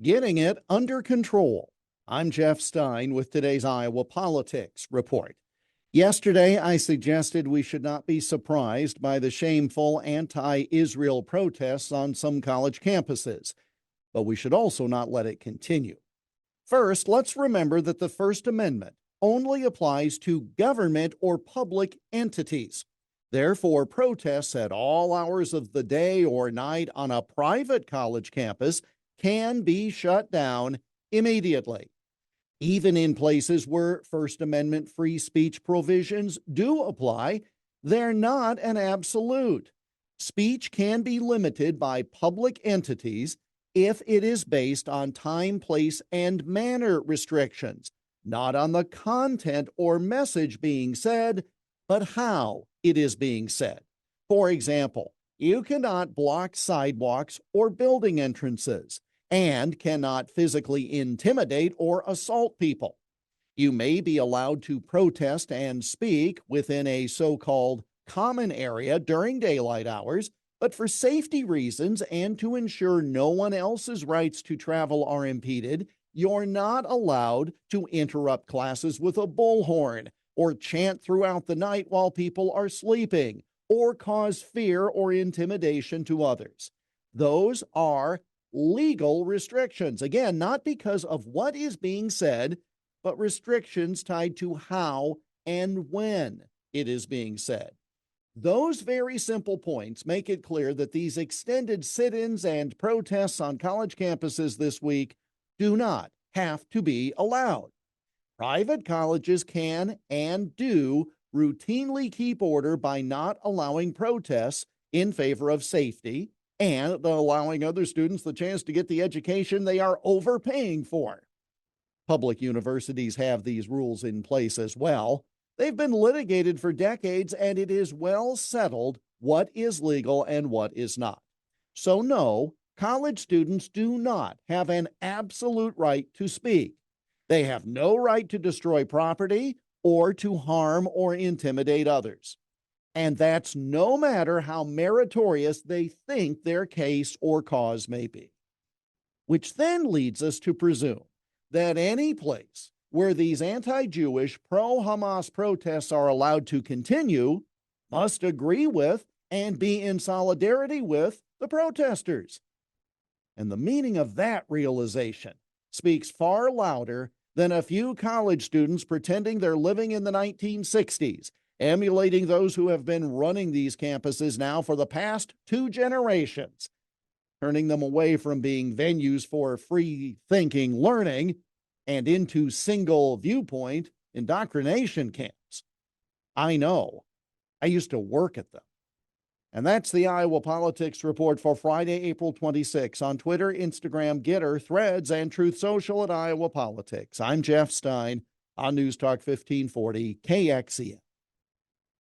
Getting it under control. I'm Jeff Stein with today's Iowa Politics Report. Yesterday, I suggested we should not be surprised by the shameful anti-Israel protests on some college campuses, but we should also not let it continue. First, let's remember that the First Amendment only applies to government or public entities. Therefore, protests at all hours of the day or night on a private college campus can be shut down immediately. Even in places where First Amendment free speech provisions do apply, they're not an absolute. Speech can be limited by public entities if it is based on time, place, and manner restrictions, not on the content or message being said, but how it is being said. For example, you cannot block sidewalks or building entrances and cannot physically intimidate or assault people. You may be allowed to protest and speak within a so-called common area during daylight hours, but for safety reasons and to ensure no one else's rights to travel are impeded, you're not allowed to interrupt classes with a bullhorn or chant throughout the night while people are sleeping or cause fear or intimidation to others. Those are legal restrictions. Again, not because of what is being said, but restrictions tied to how and when it is being said. Those very simple points make it clear that these extended sit-ins and protests on college campuses this week do not have to be allowed. Private colleges can and do routinely keep order by not allowing protests in favor of safety and allowing other students the chance to get the education they are overpaying for. Public universities have these rules in place as well. They've been litigated for decades, and it is well settled what is legal and what is not. So no, college students do not have an absolute right to speak. They have no right to destroy property or to harm or intimidate others. And that's no matter how meritorious they think their case or cause may be. Which then leads us to presume that any place where these anti-Jewish, pro-Hamas protests are allowed to continue must agree with and be in solidarity with the protesters. And the meaning of that realization speaks far louder than a few college students pretending they're living in the 1960s, emulating those who have been running these campuses now for the past 2 generations, turning them away from being venues for free-thinking learning and into single viewpoint indoctrination camps. I know. I used to work at them. And that's the Iowa Politics Report for Friday, April 26. On Twitter, Instagram, Getter, Threads, and Truth Social at Iowa Politics. I'm Jeff Stein on News Talk 1540 KXEL.